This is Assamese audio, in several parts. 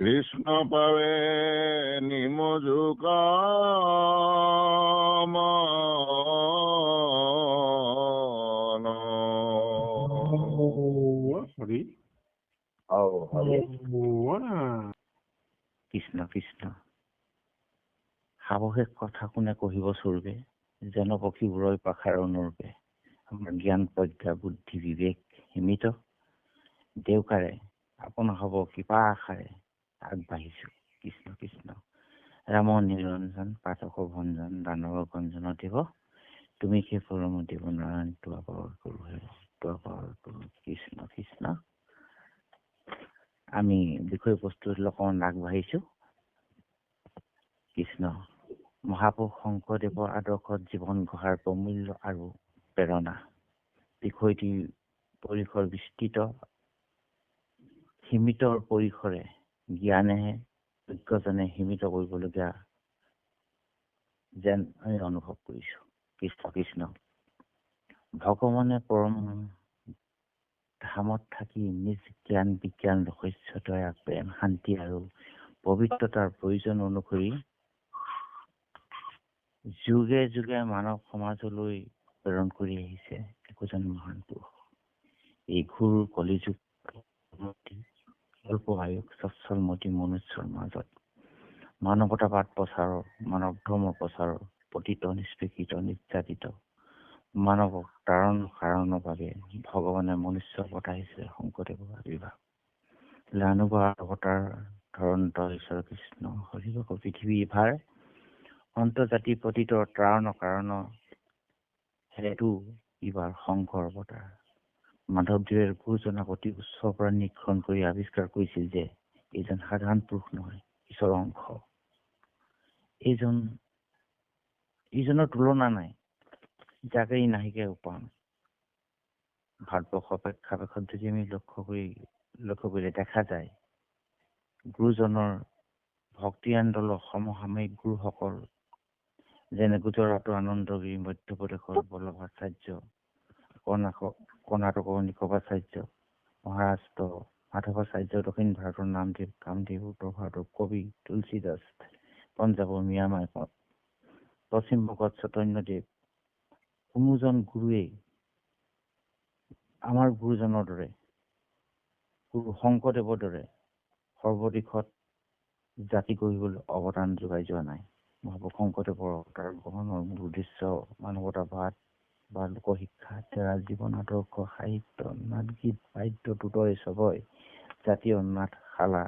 কৃষ্ণ পাৱে নিমজু কাম হৰি কৃষ্ণ কৃষ্ণ সাৱশেষ কথা কোনে কহিব স্বৰূপে জনপক্ষীবোৰৰ পাখাৰ অনুৰূপে আমাৰ জ্ঞান প্ৰজ্ঞা বুদ্ধি বিবেক সীমিত দেউকাৰে আপোনা হব কৃপা আশাৰে আগবাঢ়িছো কৃষ্ণ কৃষ্ণ ৰাম নিৰঞ্জন পাঠক ভঞ্জন দানৱ গঞ্জন দেৱ তুমি সেই পৰম দেৱ নাৰায়ণ তোৱা পাৱাৰ কৰো কৃষ্ণ কৃষ্ণ আমি বিষয়বস্তুত অকণমান আগবাঢ়িছো কৃষ্ণ মহাপুৰুষ শংকৰদেৱৰ আদৰ্শত জীৱন গঢ়াৰ প্ৰমূল্য আৰু প্ৰেৰণা বিষয়টি পৰিসৰ বিস্তৃত সীমিত পৰিসৰে জ্ঞানেহে যোগ্যজনে সীমিত কৰিবলগীয়া যেন আমি অনুভৱ কৰিছো কৃষ্ণ কৃষ্ণ ভগৱানে পৰম ধামত থাকি নিজ জ্ঞান বিজ্ঞান ৰহস্য দয়া প্ৰেম শান্তি আৰু পবিত্ৰতাৰ প্ৰয়োজন অনুসৰি যুগে যুগে মানৱ সমাজলৈ প্ৰেৰণ কৰি আহিছে একোজন মহান পুৰুষ এই ঘোৰ কলিযুগ অল্প আয়ুস সচ্ছলমতি মনুষ্যৰ মাজত মানৱতাবাদ প্ৰচাৰৰ মানৱ ধৰ্ম প্ৰচাৰৰ পতিত নিষ্পেষিত নিৰ্যাতিত মানৱক তাৰণ কাৰণৰ বাবে ভগৱানে মনুষ্য পঠাইছে শংকৰদেৱৰ আৱিৰ্ভাৱ লানুবাৰ অৱতাৰ ধৰন্ত ঈশ্বৰ কৃষ্ণ হৰিভক পৃথিৱী ভাৰ অন্তৰ্জাতি পতিতৰ তাৰণ কাৰণ হেতু ইবাৰ শংকৰ অৱতাৰ মাধৱদেৱে গুৰুজনাক অতি উচ্চৰ পৰা নিৰীক্ষণ কৰি আৱিষ্কাৰ কৰিছিল যে এইজন সাধাৰণ পুৰুষ নহয় ঈশ্বৰৰ অংশ এইজনৰ তুলনা নাই যাকে ই নাহিকে উপান ভাৰতবৰ্ষৰ প্ৰেক্ষাপটত যদি আমি লক্ষ্য কৰিলে দেখা যায় গুৰুজনৰ ভক্তি আন্দোলনৰ সমসাময়িক গুৰুসকল যেনে গুজৰাটৰ আনন্দগিৰি মধ্যপ্ৰদেশৰ বল্লভাচাৰ্য কৰ্ণাটকৰ নিকোবাচাৰ্য মহাৰাষ্ট্ৰ মাধৱাচাৰ্য দক্ষিণ ভাৰতৰ নামদেৱ কামদেৱ উত্তৰ ভাৰতৰ কবি তুলসীদাস পঞ্জাৱৰ মিয়ামাই পশ্চিমবংগত চৈতন্যদেৱ কোনোজন গুৰুৱেই আমাৰ গুৰুজনৰ দৰে গুৰু শংকৰদেৱৰ দৰে সৰ্বদিশত জাতি গঢ়িবলৈ অৱদান যোগাই যোৱা নাই মহাপুৰুষ শংকৰদেৱৰ অৱতাৰ গ্ৰহণৰ মূল উদ্দেশ্য মানৱতাবাদ বা লোকশিক্ষা তেৰা জীৱন আদৰ্শ সাহিত্য নাট গীত বাদ্য দুদৰে সবই জাতীয় নাটশালা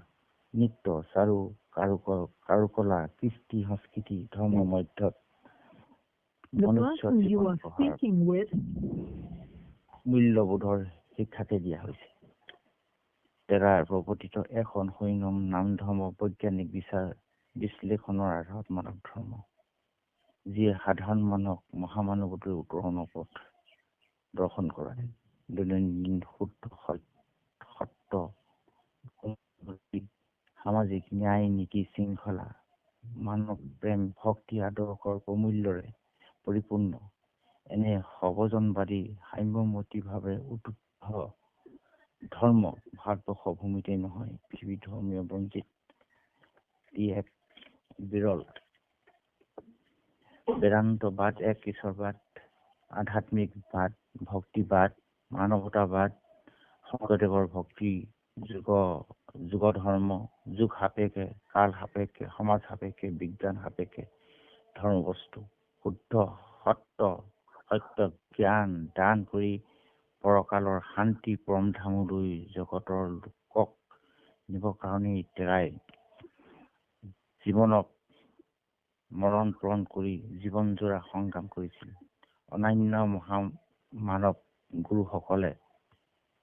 নৃত্য চাৰু কাৰুকলা কৃষ্টি সংস্কৃতি ধৰ্ম মধ্যত মূল্যবোধৰ শিক্ষাকে দিয়া হৈছে তেৰাৰ প্ৰৱৰ্তিত এখন হৈনম নাম ধৰ্ম বৈজ্ঞানিক বিচাৰ বিশ্লেষণৰ আধাৰত মানৱ ধৰ্ম যিয়ে সাধাৰণ মানুহক মহামানৱলৈ উত্তৰণৰ পথ দৰ্শন কৰায় দৈনন্দিন শুদ্ধ সত্য সামাজিক ন্যায় নীতি শৃংখলা মানৱ প্ৰেম ভক্তি আদৰ্শৰ প্ৰমূল্যৰে পৰিপূৰ্ণ এনে সৰ্বজনবাদী সাম্যমতী ভাৱে উদ্বুদ্ধ ধৰ্ম ভাৰতবৰ্ষৰ ভূমিতে নহয় পৃথিৱী ধৰ্মীয় বঞ্চিত ই এক বিৰল বেদান্তবাদ এক ঈশ্বৰবাদ আধ্যাত্মিকবাদ ভক্তিবাদ মানৱতাবাদ শংকৰদেৱৰ ভক্তি যুগ ধৰ্ম যুগ সাপেক্ষে কাল সাপেক্ষে সমাজ সাপেক্ষে বিজ্ঞান সাপেক্ষে ধৰ্মবস্তু শুদ্ধ সত্য জ্ঞান দান কৰি পৰকালৰ শান্তি পৰম ধামলৈ জগতৰ লোকক নিবৰ কাৰণে তেৰাই জীৱনক মৰণ পৰণ কৰি জীৱন জোৰা সংগ্ৰাম কৰিছিল অন্যান্য মানৱ গুৰুসকলে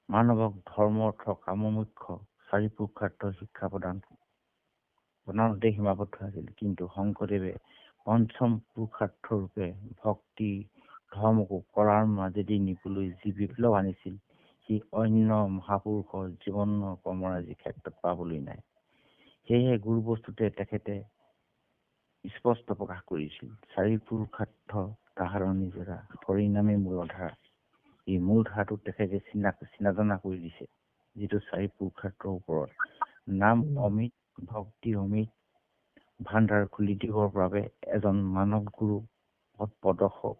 মানৱক ধৰ্ম অৰ্থ কাম মুখ্য চাৰি পুৰুষাৰ্থৰ শিক্ষা প্ৰদানতে সীমাবদ্ধ আছিল কিন্তু শংকৰদেৱে পঞ্চম পুৰুষাৰ্থ ৰূপে ভক্তি ধৰ্মকো কলাৰ মাজেদি নিবলৈ যি বিপ্লৱ আনিছিল সি অন্য মহাপুৰুষৰ জীৱনৰ কৰ্মৰাজিৰ ক্ষেত্ৰত পাবলৈ নাই সেয়েহে গুৰু বস্তুতে তেখেতে স্পষ্ট প্ৰকাশ কৰিছিল চাৰি পুৰুষাৰ্থ তাহাৰ নিজৰা হৰিনামে মূল ধাৰা এই মূল ধাৰাটো তেখেতে চিনাজনা কৰি দিছে যিটো চাৰি পুৰুষাৰ্থৰ ওপৰত নাম অমিত ভক্তি অমিত ভাণ্ডাৰ খুলি দিবৰ বাবে এজন মানৱ গুৰু পথ প্ৰদৰ্শক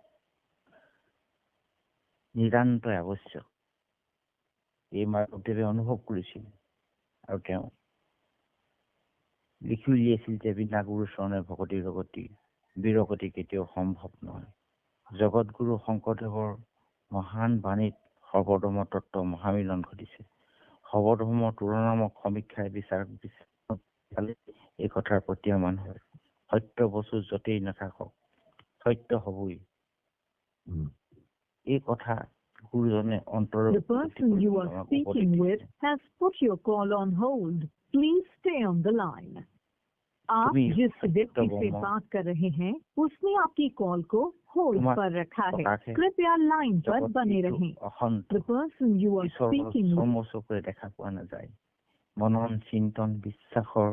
নিতান্তই আৱশ্যক। এই মাধৱদেৱে অনুভৱ কৰিছিল আৰু তেওঁ লিখি উলিয়াইছিল যে বিনা গুৰু চৰণে ভকতি জগতি বিৰগতি কেতিয়াও সম্ভৱ নহয়। জগতগুৰু শংকৰদেৱৰ মহান বাণীত সৰ্বধৰ্ম তত্ত্ব মহামিলন ঘটিছে। সৰ্বধৰ্মৰ তুলনামক সমীক্ষাই বিচাৰ এই কথাৰ প্ৰতীয়মান হয়। সত্য বস্তু য'তেই নাথাকক সত্য হবই। এই কথা গুৰুজনে অন্তৰ The person you are speaking with has put your call on hold. Please stay on the line. आप जिस व्यक्ति से बात कर रहे हैं उसने आपकी कॉल को होल्ड पर रखा है। कृपया लाइन पर बने रहें। The person you are speaking with দেখা পোৱা নাযায়। মনন চিন্তন বিশ্বাসৰ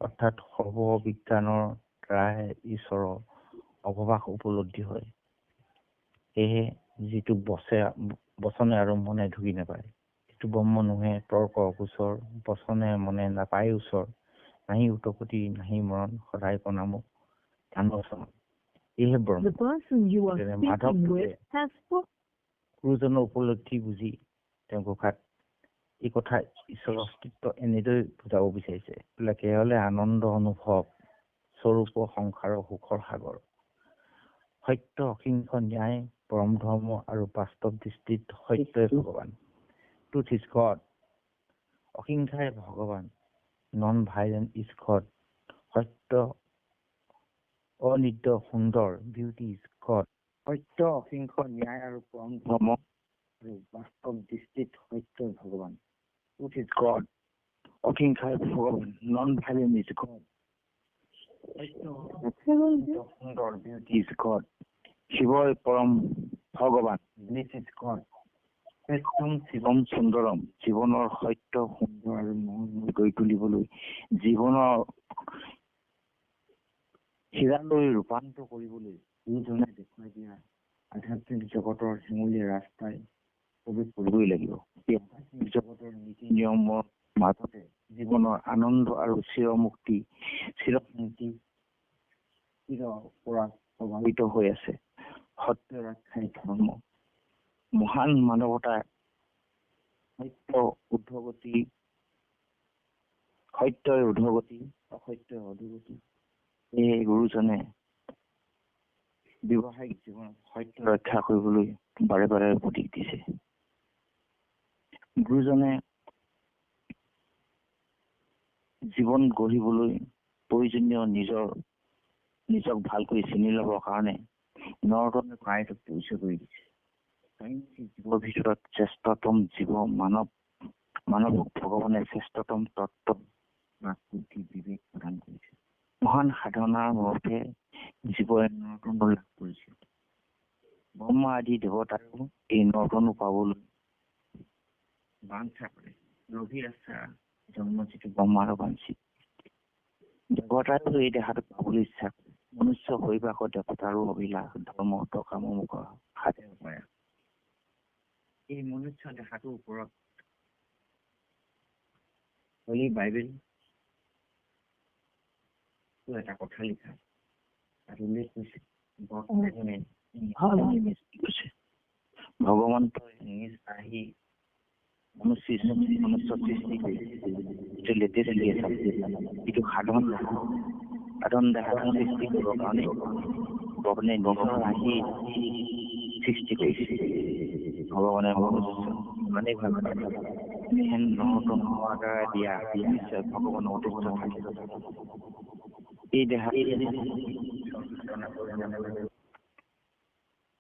অৰ্থাৎ সৰ্ববিজ্ঞানৰ দ্বাৰাই ঈশ্বৰৰ অৱবাস উপলব্ধি হয়। সেয়ে যিটো বচনে আৰু মনে ঢুকি নাপায়, যিটো ব্ৰহ্ম নোহে তৰ্ক অগোচৰ, বচনে মনে নাপায় ওচৰ, নাহি উৎপত্তি নাহি মৰণ, সদায় প্ৰণামো ধ্যানবচন। এহে ব্ৰহ্ম। মাধৱদেৱে গুৰুজনৰ উপলব্ধি বুজি তেওঁ ঘোষাত এই কথা ঈশ্বৰৰ অস্তিত্ব এনেদৰে বুজাব বিচাৰিছে। কেৱলে আনন্দ অনুভৱ স্বৰূপ সংসাৰৰ সুখৰ সাগৰ। সত্য অসিংখ্য ন্যায় পৰম ধৰ্ম আৰু বাস্তৱ দৃষ্টিত সত্যই ভগৱান। Truth is God. অহিংসাই ভগৱান। Non violent is God. সত্য অনিত্য সুন্দৰ বিউটি ইজ গড। সত্য অহিংস্ৰ ন্যায় আৰু পৰম ধৰ্ম আৰু বাস্তৱ দৃষ্টিত সত্যই ভগৱান। Truth is God. অহিংসাই ভগৱান। Non violent is God. সুন্দৰ বিউটি ইজ গড। শিৱই পৰম ভগৱান। Bliss is God. সত্যম শিৱম সুন্দৰম। জীৱনৰ সত্য সুন্দৰ আৰু মংগল কৰি তুলিবলৈ জীৱনৰ হীৰালৈ ৰূপান্তৰ কৰিবলৈ গুৰুজনে দেখুৱাই দিয়া আধ্যাত্মিক জগতৰ শিঙলীয়া ৰাস্তাই প্ৰৱেশ কৰিবই লাগিব। এই আধ্যাত্মিক জগতৰ নীতি নিয়মৰ মাজতে জীৱনৰ আনন্দ আৰু চিৰমুক্তি চিৰশান্তি পৰা প্ৰভাৱিত হৈ আছে। সত্য ৰক্ষাই ধৰ্ম। মহান মানৱতাৰ সত্যই ঊৰ্ধ্বগতি, অসত্যই অধোগতি। এই গুৰুজনে ব্যৱসায়িক জীৱনত সত্য ৰক্ষা কৰিবলৈ বাৰে বাৰে উপদেশ দিছে। গুৰুজনে জীৱন গঢ়িবলৈ প্ৰয়োজনীয় নিজক ভালকৈ চিনি ল'বৰ কাৰণে নৰতমে প্ৰায়টো পৰিচয় কৰি দিছে। জীৱৰ ভিতৰত শ্ৰেষ্ঠতম জীৱ মানৱক ভগৱানে শ্ৰেষ্ঠতম তত্ত্ব বা বুদ্ধি বিবেক প্ৰদান কৰিছে। মহান সাধনাৰ মূলতে জীৱই নৰতম লাভ কৰিছিল। ব্ৰহ্মা আদি দেৱতাৰো এই নৰতম পাবলৈ বাঞ্ছা কৰে। ৰভি আস্থা জন্ম যিটো ব্ৰহ্মাৰো বাঞ্ছিত। দেৱতাৰো এই দেহাটো পাবলৈ ইচ্ছা কৰে। মনুষ্য হৈ আকৌ দেৱতাৰো অভিলাষ ধৰ্ম কামমুখ হাতে উপায়। এই মনুষ্য দেহাটোৰ ওপৰত হলি বাইবেল এটা কথা লিখা তাত উল্লেখ কৰিছে ভগৱন্তই নিজ আহি মনুষ্য সৃষ্টি কৰিছে। এইটো লেটেষ্ট ক্ৰিয়েচন। এইটো সাধন দেহাটো সৃষ্টি কৰিবৰ কাৰণে ভগৱানে নিজৰ আহি সৃষ্টি কৰিছে। ভগৱানে মনুষ্য ইমানেই ভাল পায় নতুন দ্বাৰা দিয়া নিশ্চয় ভগৱানৰ অতিষ্ঠ থাকে। এই দেহা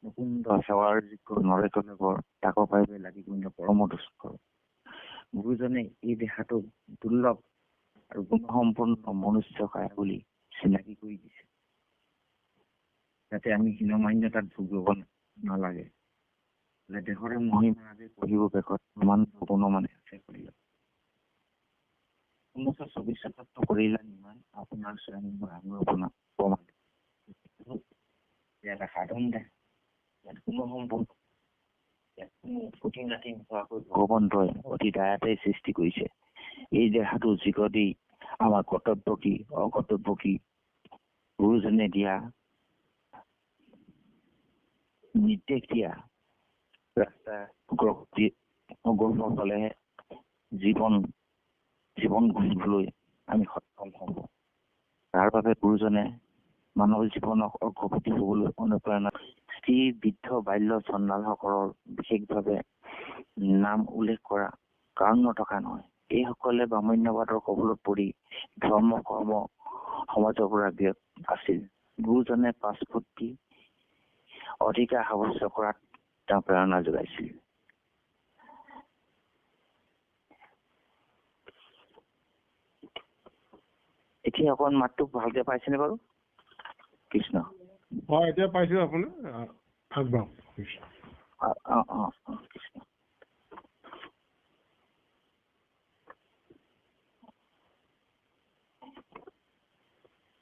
মুকুন্দ সেৱাৰ যোগ্য নৰেন্দ্ৰ তাকো পাৰিব লাগি কিন্তু পৰম দুষ্কৰ। গুৰুজনে এই দেহাটো দুৰ্লভ আৰু গুণসম্পন্ন মনুষ্য কায়া বুলি চিনাকি কৰি দিছে, যাতে আমি হীনমান্যতাত ভুগিব নালাগে। দেহৰে মহিমা আজি পঢ়িব বেগত প্ৰমাণ গুণমানে আছে কৰিব 1924 কৰিলা নিমান আপোনাৰ স্বয়ং আপোনাৰ প্ৰমাণ এটা সাধন দেহ ভগৱন্তই অতি দয়াতে সৃষ্টি কৰিছে। এই দেহাটো যিগতি আমাৰ কৰ্তব্য কি অকৰ্তব্য কি গুৰুজনে দিয়া নিৰ্দেশ দিয়া ৰাস্তা গঢ়িলে জীৱন গঢ়িবলৈ আমি সক্ষম হব। তাৰ বাবে গুৰুজনে মানৱ জীৱনক অগ্ৰগতি হবলৈ অনুপ্ৰেৰণা স্ত্ৰী বৃদ্ধ বাল্য চণ্ডালসকলৰ বিশেষভাৱে নাম উল্লেখ কৰা কাৰণ নথকা নহয়। এইসকলে ব্ৰাহ্মণ্যবাদৰ কবলত পৰি ধৰ্ম কৰ্ম সমাজৰ পৰা বিৰত আছিল। গুৰুজনে 5 ফুট দি অধিকাৰ সাব্যস্ত কৰাত তেওঁ প্ৰেৰণা যোগাইছিল। এতিয়া অকণ মাতটো ভালকে পাইছেনে বাৰু? কৃষ্ণ। এতিয়া পাইছো আপুনি আগবাঢ়ক কৃষ্ণ। কৃষ্ণ।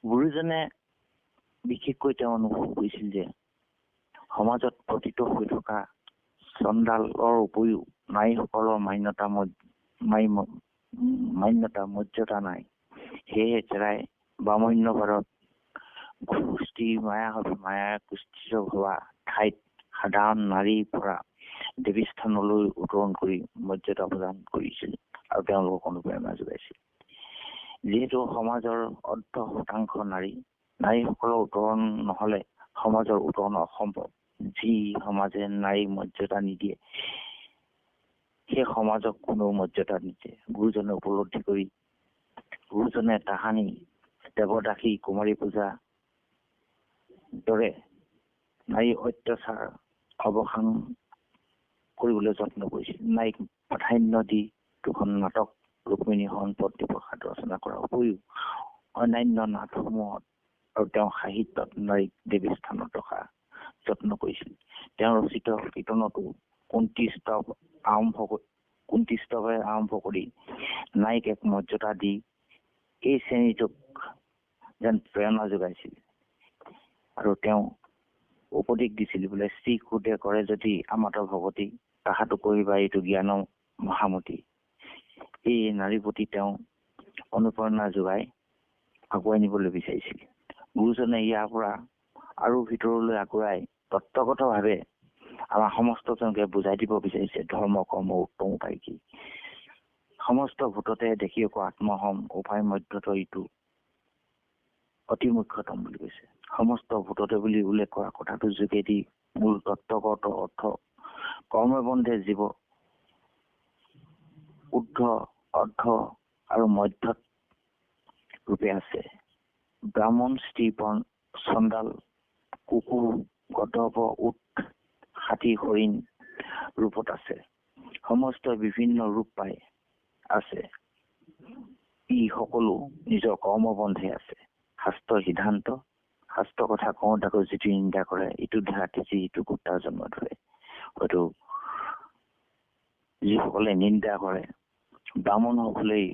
গুৰুজনে বিশেষকৈ তেওঁ অনুভৱ কৰিছিল যে সমাজত পতিত হৈ থকা চণ্ডালৰ উপৰিও নাৰীসকলৰ মান্যতা মৰ্যাদা নাই। সেয়ে চেৰাই ব্ৰাহ্মণ্যবাদত গোষ্ঠী কুষ্ঠিত হোৱা ঠাইত সাধাৰণ নাৰীৰ পৰা দেৱী স্থানলৈ উত্তৰণ কৰি মৰ্যাদা প্ৰদান কৰিছিল আৰু তেওঁলোকক অনুপ্ৰেৰণা যোগাইছিল। যিহেতু সমাজৰ 80% নাৰীসকলৰ উত্তৰণ নহলে সমাজৰ উত্তৰণ অসম্ভৱ। যি সমাজে নাৰীক মৰ্যাদা নিদিয়ে সেই সমাজক কোনো মৰ্যাদা নিদিয়ে। গুৰুজনে উপলব্ধি কৰি গুৰুজনে তাহানি দেৱদাসী কুমাৰী পূজা দৰে নাৰী অত্যাচাৰ অৱসান কৰিবলৈ যত্ন কৰিছিল। নাৰীক প্ৰাধান্য দি 2খন নাটক ৰুক্মিণী হৰণ পত্নী প্ৰসাদ ৰচনা কৰাৰ উপৰিও অন্যান্য নাটসমূহত আৰু তেওঁ সাহিত্যত নাৰীক দেৱী স্থানত ৰখা যত্ন কৰিছিল। তেওঁ ৰচিত কীৰ্তনতো কুন্তিস্তৱে আৰম্ভ কৰি নাৰীক এক মৰ্যাদা দি এই শ্ৰেণীটোক যেন প্ৰেৰণা যোগাইছিল আৰু তেওঁ উপদেশ দিছিল বোলে শ্ৰী সুদে কৰে যদি আমাতো ভগৱতী তাহাতো কৰিবা এইটো জ্ঞান মহামতি। এই নাৰীৰ প্ৰতি তেওঁ অনুপ্ৰেৰণা যোগাই আগুৱাই নিবলৈ বিচাৰিছিল। গুৰুজনে ইয়াৰ পৰা আৰু ভিতৰলৈ আগুৱাই তত্ত্বগতভাৱে আমাৰ সমস্তজনকে বুজাই দিব বিচাৰিছে ধৰ্ম কৰ্ম উত্তম উপায় কি। সমস্ত ভূততে দেখি আত্মহম উপায় মধ্যত ইটো অতি মুখ্যতম বুলি কৈছে। সমস্ত ভূততে বুলি উল্লেখ কৰা কথাটোৰ যোগেদি মূল তত্ত্বগত অৰ্থ কৰ্মবন্ধে জীৱ উদ্ধ অৰ্ধ আৰু মধ্যত ৰূপে আছে। ব্ৰাহ্মণ স্ত্ৰী চণ্ডাল কুকুৰ গধৱ উট হাতী হৰিণ ৰূপত আছে। সমস্ত বিভিন্ন ৰূপ পাই আছে। ই সকলো নিজৰ কৰ্মবন্ধে আছে। শাস্ত্ৰ সিদ্ধান্ত শাস্ত্ৰ কথা কওঁতাকৈ যিটো নিন্দা কৰে ইটো দেহাতে যিটো কুত্তা জন্ম ধৰে। হয়তো যিসকলে নিন্দা কৰে ব্ৰাহ্মণ সকলেই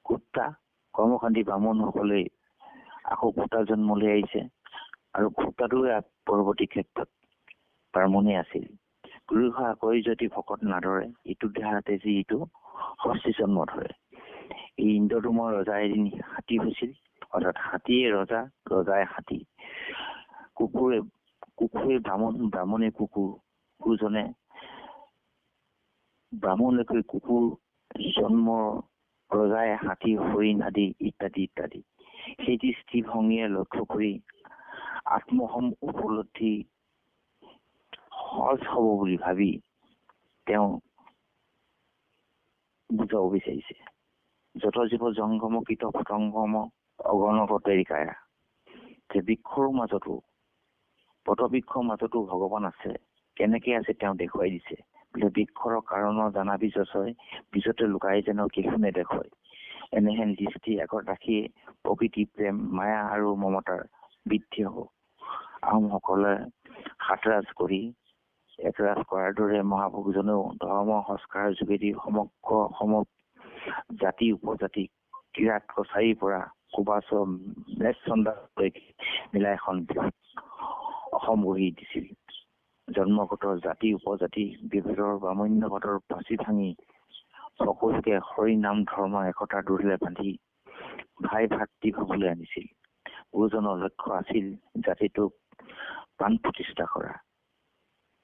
কুত্তা, কৰ্মকাণ্ডী ব্ৰাহ্মণ সকলেই আকৌ কুত্তা জন্ম লৈ আহিছে আৰু কুত্তাটোৱে পৰৱৰ্তী ক্ষেত্ৰত ব্ৰাহ্মণে আছিল। গুৰুসা কৰি যদি ভকত নাধৰে ইটো দেহাতে যি ইটো হস্তি জন্ম ধৰে। এই ইন্দ্ৰদুমৰ ৰজা এদিন হাতী হৈছিল, অৰ্থাৎ হাতীয়ে ৰজা, ৰজাই হাতী। কুকুৰে ব্ৰাহ্মণ, ব্ৰাহ্মণে কুকুৰ। গুৰুজনে ব্ৰাহ্মণলৈকে কুকুৰ জন্ম, ৰজাই হাতী হৰিণ আদি ইত্যাদি ইত্যাদি। সেই দৃষ্টিভংগীয়ে লক্ষ্য কৰি আত্মসম উপলব্ধি সহজ হব বুলি ভাবি তেওঁ বুজাব বিচাৰিছে। যত জীৱ জংগম কীট পতংগম অগণগত এৰিকায়া। যে বৃক্ষৰ মাজতো পটবৃক্ষৰ মাজতো ভগৱান আছে। কেনেকে আছে তেওঁ দেখুৱাই দিছে। বোলে বৃক্ষৰ কাৰণৰ জানা বীজছয় বীজতে লুকাই যেন কেহু নেদেখয়। এনেহেন দৃষ্টি আগত ৰাখি প্ৰকৃতি প্ৰেম মায়া আৰু মমতাৰ বৃদ্ধি হব। আহোমসকলে সাতৰাজ কৰি একৰাজ কৰাৰ দৰে মহাপুৰুষজনেও ধৰ্ম সংস্কাৰৰ যোগেদি সমগ্ৰ অসমৰ জাতি উপজাতি কিৰাত কছাৰীৰ পৰা সুবাস মেঘচন্দালৈকে মিলাই এখন অসম গঢ়ি দিছিল। জন্মগত জাতি উপজাতি বিভেদৰ ব্ৰাহ্মণ্যবাদৰ পাচি ভাঙি সকলোকে হৰি নাম ধৰ্ম একতাৰ দোলেৰে বান্ধি ভাই ভাতৃ ভাবলৈ আনিছিল। গুৰুজনৰ লক্ষ্য আছিল জাতিটোক প্ৰাণ প্ৰতিষ্ঠা কৰা।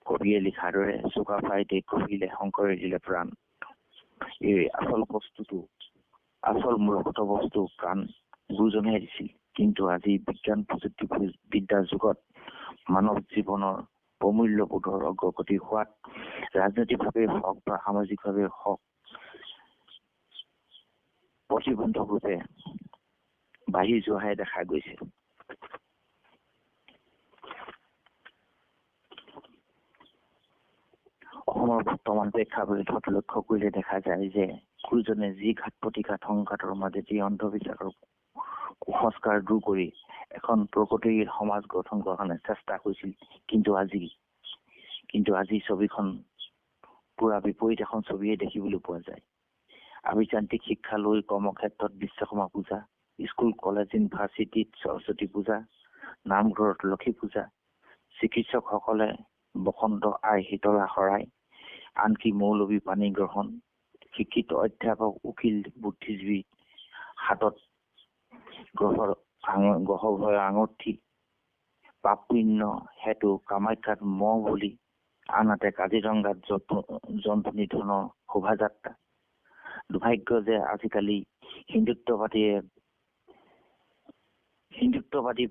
কবিয়ে লিখাৰ দৰে চুকাফাই দেশ গঢ়িলে, শংকৰে দিলে প্ৰাণ। এই আচল মূলগত বস্তু প্ৰাণ গুৰুজনে দিছিল। কিন্তু আজি বিজ্ঞান প্ৰযুক্তি বিদ্যাৰ যুগত মানৱ জীৱনৰ প্ৰমূল্যবোধৰ অগ্ৰগতি হোৱাত ৰাজনৈতিকভাৱে হওক বা সামাজিকভাৱে হওক প্ৰতিবন্ধক ৰূপে বাঢ়ি যোৱাহে দেখা গৈছে। অসমৰ বৰ্তমান প্ৰেক্ষাপটত লক্ষ্য কৰিলে দেখা যায় যে গুৰুজনে যি ঘাত প্ৰতিঘাত সংঘাতৰ মাজেদি অন্ধবিশ্বাসৰ কুসংস্কাৰ দূৰ কৰি এখন প্ৰগতিৰ সমাজ গঠন কৰাৰ কাৰণে চেষ্টা কৰিছিল। কিন্তু আজি ছবিখন পুৰা বিপৰীত এখন ছবিয়ে দেখিবলৈ পোৱা যায়। আভিযান্ত্ৰিক শিক্ষা লৈ কৰ্মক্ষেত্ৰত বিশ্বকৰ্মা পূজা, স্কুল কলেজ ইউনিভাৰ্চিটিত সৰস্বতী পূজা, নামঘৰত লক্ষী পূজা, চিকিৎসকসকলে বসন্ত আই শীতলা শৰাই, আনকি মৌলবী পানী গ্ৰহণ, শিক্ষিত অধ্যাপক উকিল বুদ্ধিজীৱী হাতত গ্ৰহৰ আঙঠি, পাপ পুণ্য হেতু কামাখ্যাত মহ বলি, আনহাতে কাজিৰঙাত জন্তু নিধনৰ শোভাযাত্ৰা। দুৰ্ভাগ্য যে আজিকালি হিন্দুত্ববাদী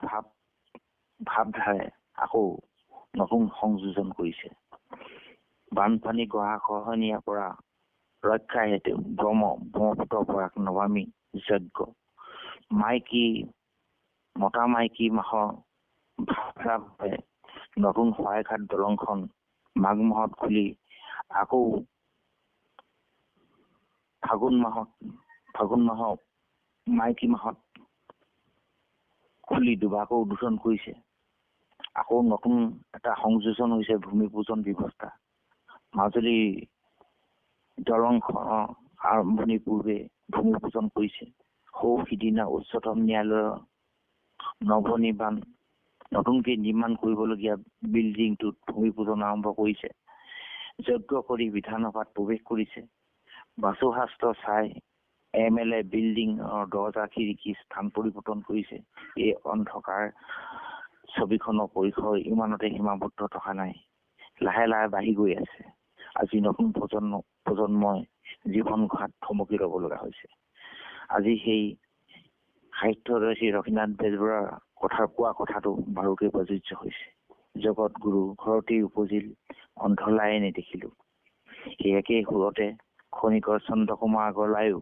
ভাৱধাৰে আকৌ নতুন সংযোজন কৰিছে। বানপানী গৰাখহনীয়াৰ পৰা ৰক্ষা হেতু ব্ৰহ্মপুত্ৰ বৰাক নমামি যজ্ঞ, মতা মাইকী মাহৰ ভাৱে নতুন শৰাইঘাট দলংখন মাঘ মাহত খুলি আকৌ ফাগুন মাহত মাইকী মাহত খুলি দুবাৰকৈ উদ্বোধন কৰিছে। আকৌ নতুন এটা সংযোজন হৈছে ভূমি পূজন ব্যৱস্থা। মাজুলী দলংখন আৰম্ভণিৰ পূৰ্বে ভূমি পূজন কৰিছে। সিদিনা উচ্চতম ন্যায়ালয়ৰ নতুনকৈ নিৰ্মাণ কৰিবলগীয়া বিল্ডিংটোত ভূমি পূজন আৰম্ভ কৰিছে। যজ্ঞ কৰি বিধানসভাত প্ৰৱেশ কৰিছে। বাস্তুশাস্ত্ৰ চাই MLA বিল্ডিঙৰ দৰ্জা খিৰিকী স্থান পৰিৱৰ্তন কৰিছে। এই অন্ধকাৰ ছবিখনৰ পৰিসৰ ইমানতে সীমাবদ্ধ থকা নাই, লাহে লাহে বাঢ়ি গৈ আছে। আজি নতুন প্ৰজন্মই জীৱন ঘাত থমকি ল'ব লগা হৈছে। আজি সেই সাহিত্যৰথী লক্ষ্মীনাথ বেজবৰুৱাৰ কোৱা কথাটো বাৰুকৈ প্ৰযোজ্য হৈছে। জগত গুৰু ঘৰতেই উপজিল, অন্ধলাই নেদেখিলো। সেই একেই সুৰতে খনিকৰ চন্দ্ৰকুমাৰ আগৰৱালায়ো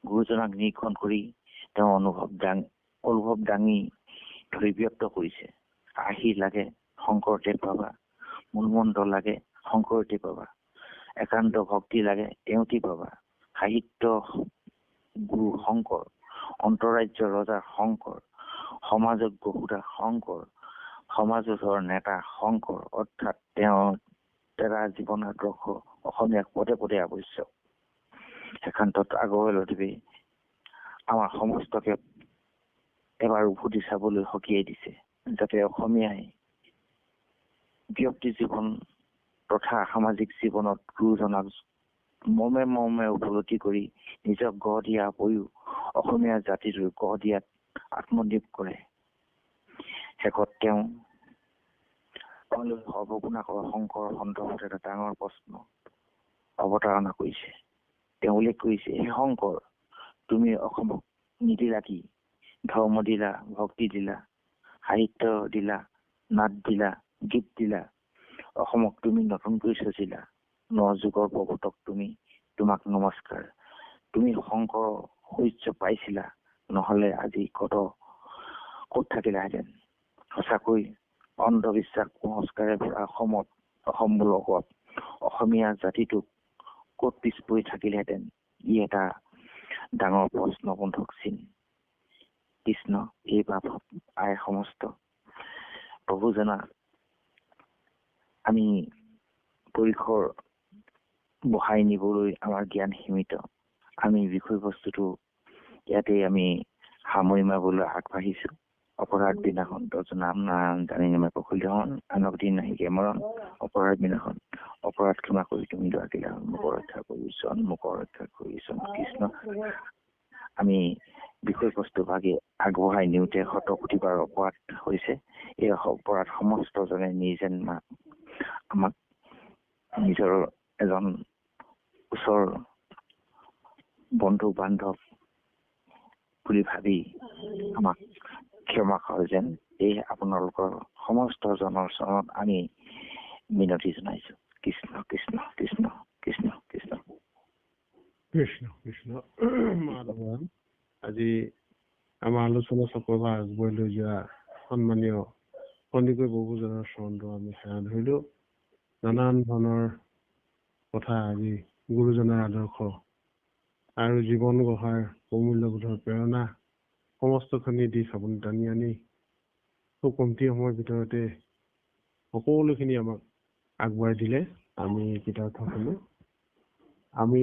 গুৰুজনাক নিৰীক্ষণ কৰি তেওঁ অনুভৱ দাঙি ধৰি ব্যক্ত কৰিছে। আৰ্হি লাগে শংকৰদেৱ বাবা, মূলমন্ত্ৰ লাগে শংকৰদেৱ বাবা, একান্ত ভক্তি লাগে এওঁতি বাবা। সাহিত্য গুৰু শংকৰ, অন্তৰাজ্য ৰজা শংকৰ, সমাজজ্ঞ সুধা শংকৰ, সমাজৰ নেতা শংকৰ, অৰ্থাৎ তেওঁৰ দ্বাৰা জীৱন আদৰ্শ অসমীয়াক পদে পদে আৱশ্যক। একান্তত আগৰৱালাদেৱে আমাৰ সমস্তকে এবাৰ উভতি চাবলৈ সকীয়াই দিছে, যাতে অসমীয়াই ব্যক্তি জীৱন তথা সামাজিক জীৱনত গুৰুজনাক মৰ্মে মৰ্মে উপলব্ধি কৰি নিজক গঢ় দিয়া উপৰিও অসমীয়া জাতিটোৰ গঢ় দিয়াত আত্মনিয়োগ কৰে। শেষত তেওঁ সৰ্বগুণাকৰ শংকৰ সন্দৰ্ভত এটা ডাঙৰ প্ৰশ্ন অৱতাৰণা কৰিছে। তেওঁ উল্লেখ কৰিছে, হে শংকৰ, তুমি অসমক নিদিলা কি? ধৰ্ম দিলা, ভক্তি দিলা, সাহিত্য দিলা, নাট দিলা, গীত দিলা। অসমক তুমি নতুনকৈ সজিলা, যুগৰ প্ৰৱৰ্তক তোমাক নমস্কাৰ। তুমি শংকৰ সূৰ্য পাইছিলা, নহলে আজি ক'ত থাকিলাহেঁতেন। সঁচাকৈ অন্ধবিশ্বাস কুসংস্কাৰে ভৰা অসম মূলকত অসমীয়া জাতিটোক ক'ত পিছ পৰি থাকিলেহেঁতেন, ই এটা ডাঙৰ প্ৰশ্নবোধক চিন। কৃষ্ণ এই ভাৱ আই সমস্ত প্ৰভু জনা আমি পৰিসৰ বহাই নিবলৈ আমাৰ জ্ঞান সীমিত। আমি বিষয়বস্তুটো ইয়াতে আমি সামৰি মাৰিবলৈ আগবাঢ়িছো। অপৰাধ বিনাশন নাম নাৰায়ণ জানি নামে প্ৰফুল্লন, আনক দিন নাহিকে মৰণ। অপৰাধ বিনাশন, অপৰাধ ক্ষমা কৰি তুমি দোৱাকিলা, মুখ ৰক্ষা কৰিছন, মুখ ৰক্ষা কৰিছন কৃষ্ণ। আমি বিষয়বস্তুভাগে আগবঢ়াই নিওঁতে শতকোটিবাৰ অপৰাধ হৈছে। এই অপৰাধ সমস্তজনে নিজে আমাক নিজৰ এজন ওচৰ বন্ধু বান্ধৱ বুলি ভাবি আমাক ক্ষমা কৰে যেন এই আপোনালোকৰ সমস্ত জনৰ চৰণত আমি মিনতি জনাইছো। কৃষ্ণ কৃষ্ণ কৃষ্ণ কৃষ্ণ কৃষ্ণ কৃষ্ণ কৃষ্ণ। আজি আমাৰ আলোচনা চক্ৰভাগ আগবঢ়াই লৈ যোৱা সন্মানীয় সন্দিকৈ প্ৰভুজনৰ চৰণটো আমি সেৱা ধৰিলো। নানান ধৰণৰ কথা আজি গুৰুজনাৰ আদৰ্শ আৰু জীৱন গঢ়াৰ প্ৰমূল্যবোধৰ প্ৰেৰণা সমস্তখিনি দিশ আপুনি টানি আনি খুব কমটি সময়ৰ ভিতৰতে সকলোখিনি আমাক আগবঢ়াই দিলে। আমি কৃতাৰ্থ হ'লো। আমি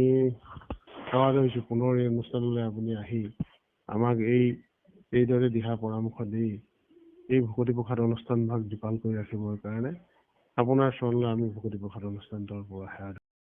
সেৱা ধৰিছোঁ পুনৰ এই অনুষ্ঠানলৈ আপুনি আহি আমাক এইদৰে দিহা পৰামৰ্শ দি এই ভকতি প্ৰসাদ অনুষ্ঠানভাগ দীপাল কৰি ৰাখিবৰ কাৰণে আপোনাৰ চৰণলৈ আমি ভকতি প্ৰসাদ অনুষ্ঠানটোৰ পৰা সেৱা